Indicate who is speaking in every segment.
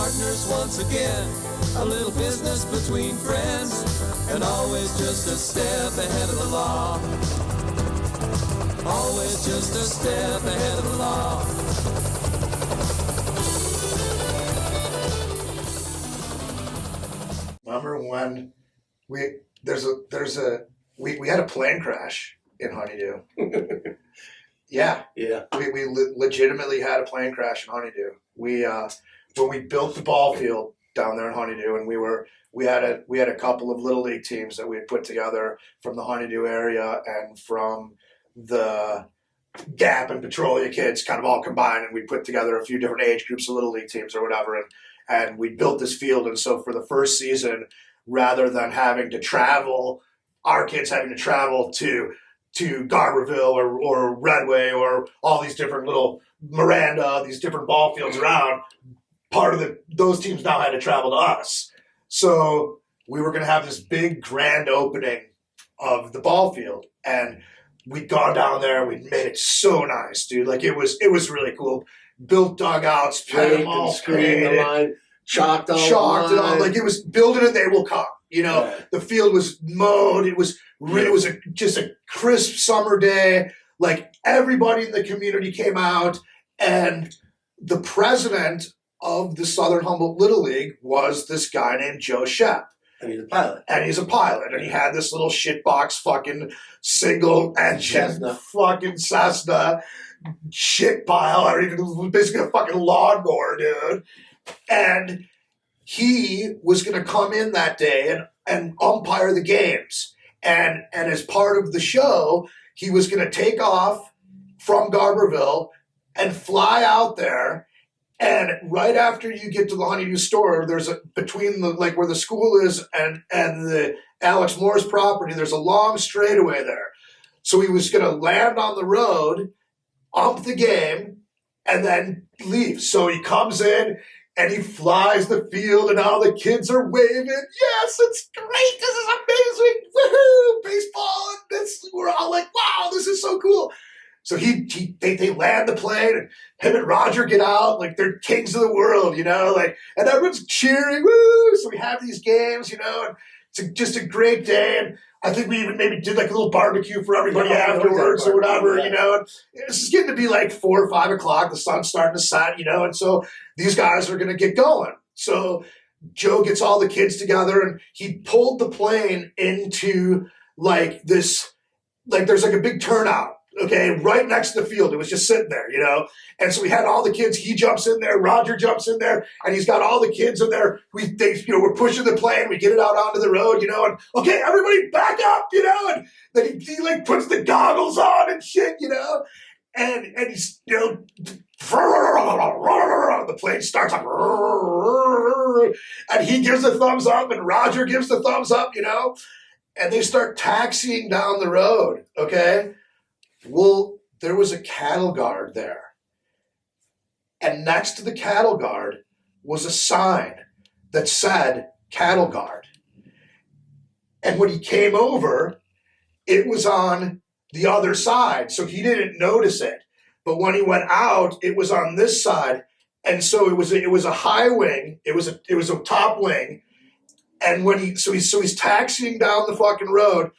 Speaker 1: partners once again. A little business between friends, and always just a step ahead of the law. Always just a step ahead of the law.
Speaker 2: Remember when we had a plane crash in Honeydew? Yeah. We legitimately had a plane crash in Honeydew. When we built the ball field down there in Honeydew, and we had a couple of little league teams that we had put together from the Honeydew area and from the Gap and Petrolia kids, kind of all combined, and we put together a few different age groups of little league teams or whatever, and we built this field. And so for the first season, rather than having to travel, our kids having to travel to Garberville or Redway or all these different little Miranda, these different ball fields around, those teams now had to travel to us. So we were going to have this big grand opening of the ball field, and we'd gone down there. We'd made it so nice, dude. Like it was really cool. Built dugouts,
Speaker 3: paint and screen the line, chalked it all.
Speaker 2: Like it was build it and they will come. You know, yeah. The field was mowed. It was just a crisp summer day. Like everybody in the community came out, and the president of the Southern Humboldt Little League was this guy named Joe Shep.
Speaker 3: And he's a pilot.
Speaker 2: And he had this little shitbox fucking single engine fucking Cessna shit pile. Or even it was basically a fucking lawnmower, dude. And he was going to come in that day and umpire the games. And as part of the show, he was going to take off from Garberville and fly out there. And right after you get to the Honeydew store, there's between where the school is and the Alex Moore's property, there's a long straightaway there. So he was going to land on the road, ump the game, and then leave. So he comes in and he flies the field, and all the kids are waving. Yes, it's great. This is amazing. Woohoo! Baseball. And we're all like, wow, this is so cool. So they land the plane, and him and Roger get out like they're kings of the world, you know, and everyone's cheering, woo! So we have these games, you know, and it's just a great day. And I think we even maybe did like a little barbecue for everybody afterwards or whatever, you know. And it's just getting to be like 4 or 5 o'clock. The sun's starting to set, you know, and so these guys are going to get going. So Joe gets all the kids together, and he pulled the plane into there's like a big turnout. Okay, right next to the field. It was just sitting there, you know? And so we had all the kids. He jumps in there. Roger jumps in there. And he's got all the kids in there. We're pushing the plane. We get it out onto the road, you know? And, okay, everybody back up, you know? And then he puts the goggles on and shit, you know? And he's, you know, the plane starts up. And he gives a thumbs up, and Roger gives the thumbs up, you know? And they start taxiing down the road, okay? Well, there was a cattle guard there. And next to the cattle guard was a sign that said cattle guard. And when he came over, it was on the other side. So he didn't notice it. But when he went out, it was on this side. And so it was a high wing. It was a top wing. And he's taxiing down the fucking road.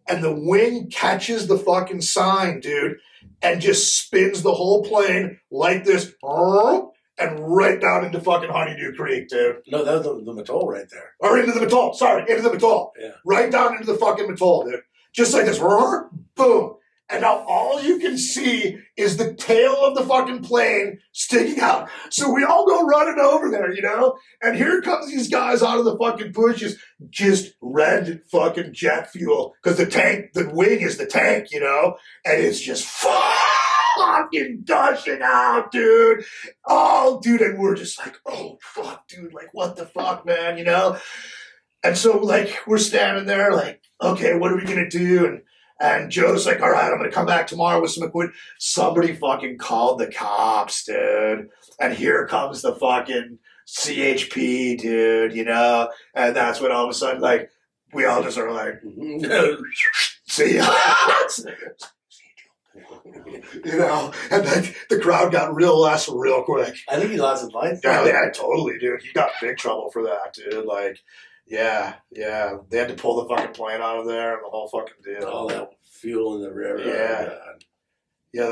Speaker 2: And the wing catches the fucking sign, dude, and just spins the whole plane like this, and right down into fucking Honeydew Creek, dude.
Speaker 3: No, that was the Mattole right there.
Speaker 2: Or into the Mattole, into the Mattole.
Speaker 3: Yeah.
Speaker 2: Right down into the fucking Mattole, dude. Just like this, boom. And now all you can see is the tail of the fucking plane sticking out. So we all go running over there, you know? And here comes these guys out of the fucking bushes, just red fucking jet fuel. Because the wing is the tank, you know? And it's just fucking gushing out, dude. Oh, dude, and we're just like, oh, fuck, dude. Like, what the fuck, man, you know? And so, we're standing there like, okay, what are we going to do? And Joe's like, all right, I'm going to come back tomorrow with some equipment. Somebody fucking called the cops, dude. And here comes the fucking CHP, dude, you know? And that's when all of a sudden, we all just are like, see ya. You know, and then the crowd got real quick.
Speaker 3: I think he lost his life.
Speaker 2: Yeah, totally, dude. He got in big trouble for that, dude. Like, yeah. They had to pull the fucking plane out of there and the whole fucking deal.
Speaker 3: All that fuel in the river.
Speaker 2: Yeah. Yeah,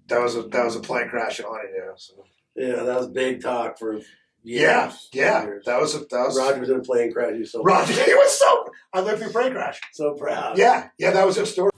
Speaker 2: that was a plane crash in Honeydew. So.
Speaker 3: Yeah, that was big talk for years.
Speaker 2: Yeah.
Speaker 3: Years.
Speaker 2: That was
Speaker 3: Roger was in a plane crash. He was so
Speaker 2: Roger. He was so. I lived through a plane crash.
Speaker 3: so proud.
Speaker 2: Yeah, that was a story.